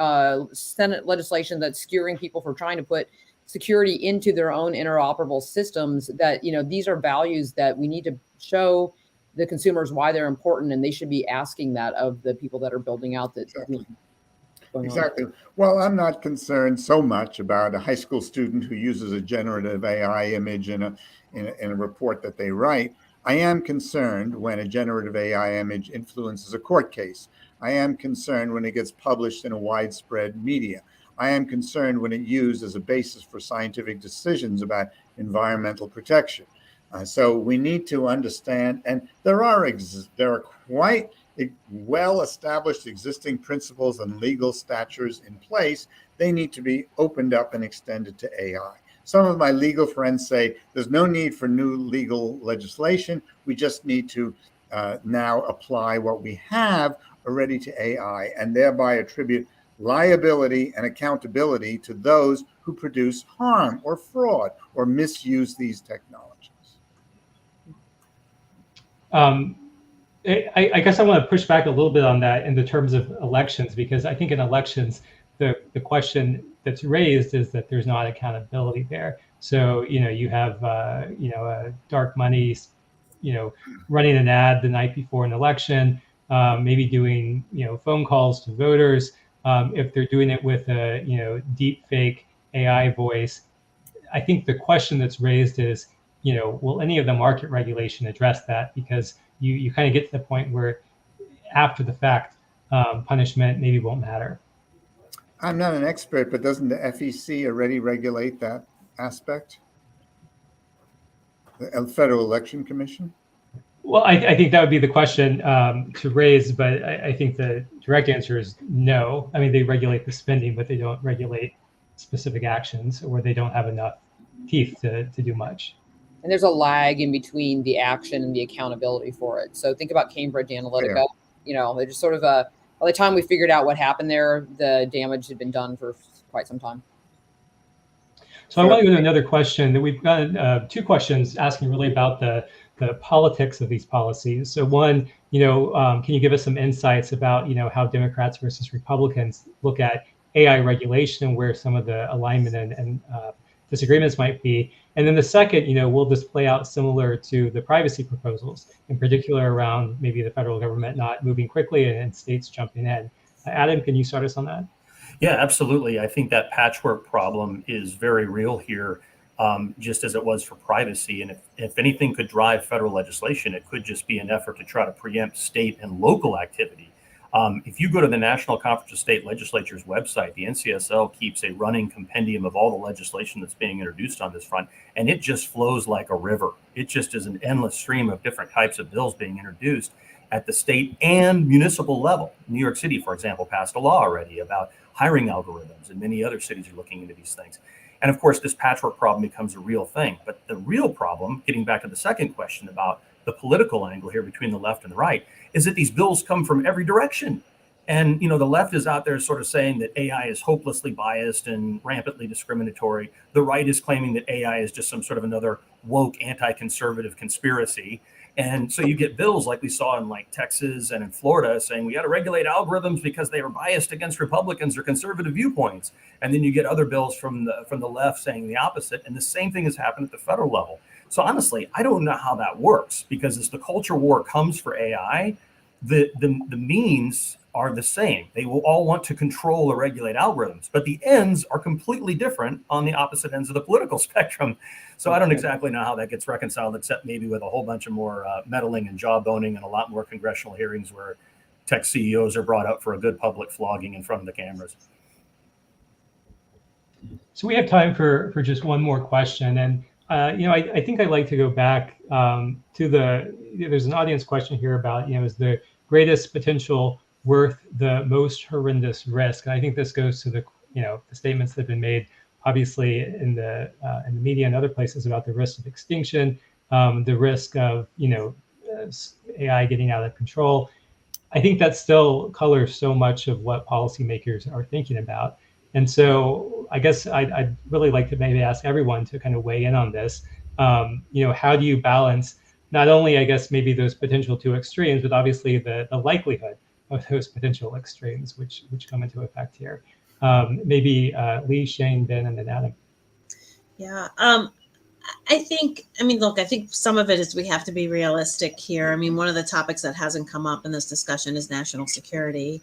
Senate legislation that's skewering people for trying to put security into their own interoperable systems, that, these are values that we need to show the consumers why they're important, and they should be asking that of the people that are building out that. Exactly. Well, I'm not concerned so much about a high school student who uses a generative AI image in a report that they write. I am concerned when a generative AI image influences a court case. I am concerned when it gets published in a widespread media. I am concerned when it's used as a basis for scientific decisions about environmental protection. So we need to understand, and there are quite well-established existing principles and legal statutes in place. They need to be opened up and extended to AI. Some of my legal friends say there's no need for new legal legislation. We just need to now apply what we have already to AI, and thereby attribute liability and accountability to those who produce harm or fraud or misuse these technologies. I guess I want to push back a little bit on that in the terms of elections, because I think in elections, the question that's raised is that there's not accountability there. So, you have, dark money, running an ad the night before an election, maybe doing, phone calls to voters. If they're doing it with a, deep fake AI voice, I think the question that's raised is, will any of the market regulation address that? Because you kind of get to the point where after the fact, punishment maybe won't matter. I'm not an expert, but doesn't the FEC already regulate that aspect? The Federal Election Commission? Well, I think that would be the question to raise, but I think the direct answer is no. I mean, they regulate the spending, but they don't regulate specific actions, or they don't have enough teeth to do much. And there's a lag in between the action and the accountability for it. So think about Cambridge Analytica. Yeah. They're just sort of by the time we figured out what happened there, the damage had been done for quite some time. So I want to go to another question that we've got 2 questions asking really about the politics of these policies. So one, can you give us some insights about, how Democrats versus Republicans look at AI regulation and where some of the alignment and disagreements might be? And then the second, will this play out similar to the privacy proposals, in particular around maybe the federal government not moving quickly and states jumping in? Adam, can you start us on that? Yeah, absolutely. I think that patchwork problem is very real here, just as it was for privacy. And if anything could drive federal legislation, it could just be an effort to try to preempt state and local activity. If you go to the National Conference of State Legislatures website, the NCSL keeps a running compendium of all the legislation that's being introduced on this front, and it just flows like a river. It just is an endless stream of different types of bills being introduced at the state and municipal level. New York City, for example, passed a law already about hiring algorithms, and many other cities are looking into these things. And of course, this patchwork problem becomes a real thing. But the real problem, getting back to the second question about the political angle here between the left and the right, is that these bills come from every direction. And, the left is out there sort of saying that AI is hopelessly biased and rampantly discriminatory. The right is claiming that AI is just some sort of another woke anti-conservative conspiracy. And so you get bills like we saw in like Texas and in Florida saying we got to regulate algorithms because they are biased against Republicans or conservative viewpoints. And then you get other bills from the left saying the opposite. And the same thing has happened at the federal level. So honestly, I don't know how that works, because as the culture war comes for AI, the means are the same. They will all want to control or regulate algorithms, but the ends are completely different on the opposite ends of the political spectrum. So I don't exactly know how that gets reconciled, except maybe with a whole bunch of more meddling and jawboning and a lot more congressional hearings where tech CEOs are brought up for a good public flogging in front of the cameras. So we have time for just one more question. And I think I'd like to go back to there's an audience question here about, is the greatest potential worth the most horrendous risk? And I think this goes to the statements that have been made, obviously, in the media and other places about the risk of extinction, the risk of AI getting out of control. I think that still colors so much of what policymakers are thinking about. And so I guess I'd really like to maybe ask everyone to kind of weigh in on this. How do you balance not only, I guess, maybe those potential two extremes, but obviously the likelihood of those potential extremes, which come into effect here? Maybe Lee, Shane, Ben, and then Adam. Yeah. I think some of it is we have to be realistic here. I mean, one of the topics that hasn't come up in this discussion is national security.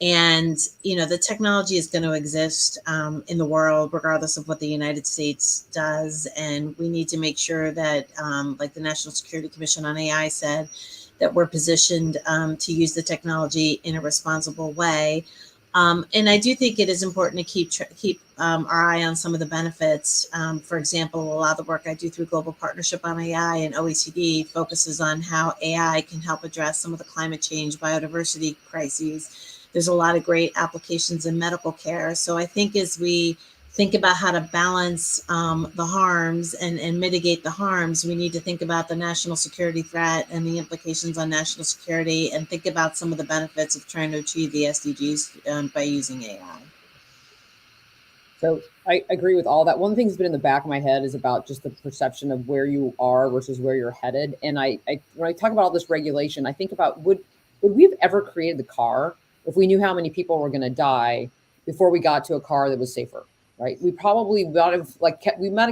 And, the technology is going to exist in the world, regardless of what the United States does. And we need to make sure that, like the National Security Commission on AI said, that we're positioned to use the technology in a responsible way. And I do think it is important to keep our eye on some of the benefits. For example, a lot of the work I do through Global Partnership on AI and OECD focuses on how AI can help address some of the climate change, biodiversity crises. There's a lot of great applications in medical care. So I think as we think about how to balance the harms and mitigate the harms, we need to think about the national security threat and the implications on national security, and think about some of the benefits of trying to achieve the SDGs by using AI. So I agree with all that. One thing that's been in the back of my head is about just the perception of where you are versus where you're headed. And I when I talk about all this regulation, I think about would we have ever created the car if we knew how many people were going to die before we got to a car that was safer, right? We probably might have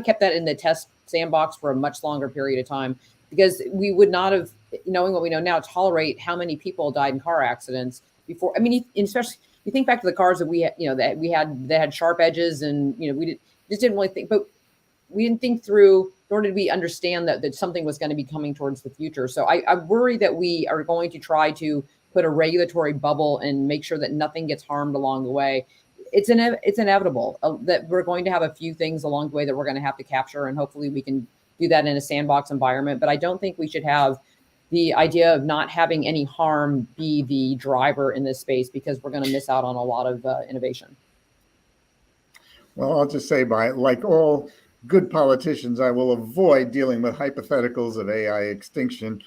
kept that in the test sandbox for a much longer period of time, because we would not have, knowing what we know now, tolerate how many people died in car accidents before. I mean, especially you think back to the cars that we had, that had sharp edges, and we just didn't really think, but we didn't think through, nor did we understand that something was going to be coming towards the future. So I worry that we are going to try to put a regulatory bubble and make sure that nothing gets harmed along the way. It's inevitable that we're going to have a few things along the way that we're going to have to capture, and hopefully we can do that in a sandbox environment. But I don't think we should have the idea of not having any harm be the driver in this space, because we're going to miss out on a lot of innovation. Well, I'll just say, like all good politicians, I will avoid dealing with hypotheticals of AI extinction,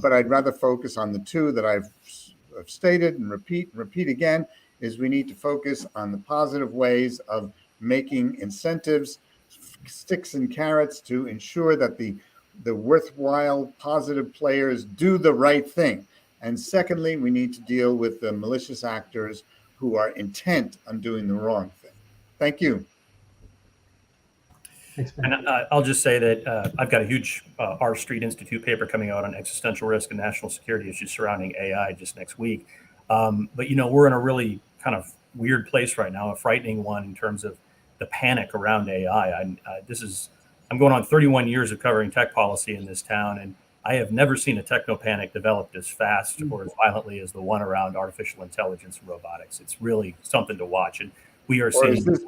but I'd rather focus on the two that I've stated and repeat again, is we need to focus on the positive ways of making incentives, sticks and carrots, to ensure that the worthwhile positive players do the right thing. And secondly, we need to deal with the malicious actors who are intent on doing the wrong thing. Thank you. And I'll just say that I've got a huge R Street Institute paper coming out on existential risk and national security issues surrounding AI just next week. But we're in a really kind of weird place right now, a frightening one in terms of the panic around AI. I'm going on 31 years of covering tech policy in this town, and I have never seen a techno panic developed as fast or as violently as the one around artificial intelligence and robotics. It's really something to watch, and we are seeing. Is this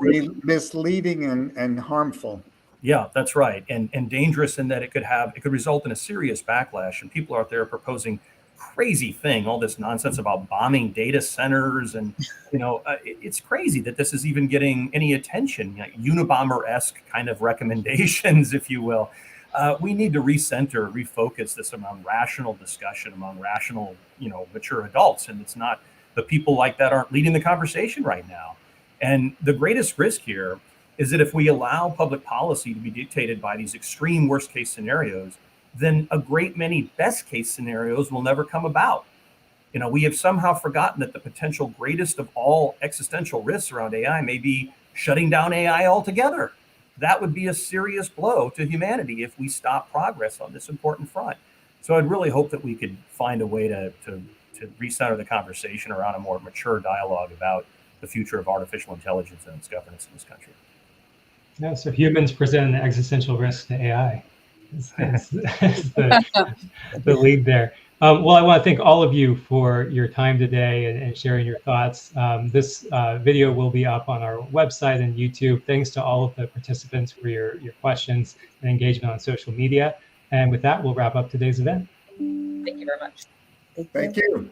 misleading and harmful? Yeah, that's right, and dangerous in that it could result in a serious backlash, and people out there proposing crazy thing, all this nonsense about bombing data centers, and it's crazy that this is even getting any attention. Unabomber-esque kind of recommendations, if you will. We need to recenter, refocus this around rational discussion among rational, mature adults, and it's not the people like that aren't leading the conversation right now. And the greatest risk here is that if we allow public policy to be dictated by these extreme worst case scenarios, then a great many best case scenarios will never come about. We have somehow forgotten that the potential greatest of all existential risks around AI may be shutting down AI altogether. That would be a serious blow to humanity if we stop progress on this important front. So I'd really hope that we could find a way to recenter the conversation around a more mature dialogue about the future of artificial intelligence and its governance in this country. Yeah, so humans present an existential risk to AI. Is the lead there. Well, I want to thank all of you for your time today and sharing your thoughts. This video will be up on our website and YouTube. Thanks to all of the participants for your questions and engagement on social media. And with that, we'll wrap up today's event. Thank you very much. Thank you.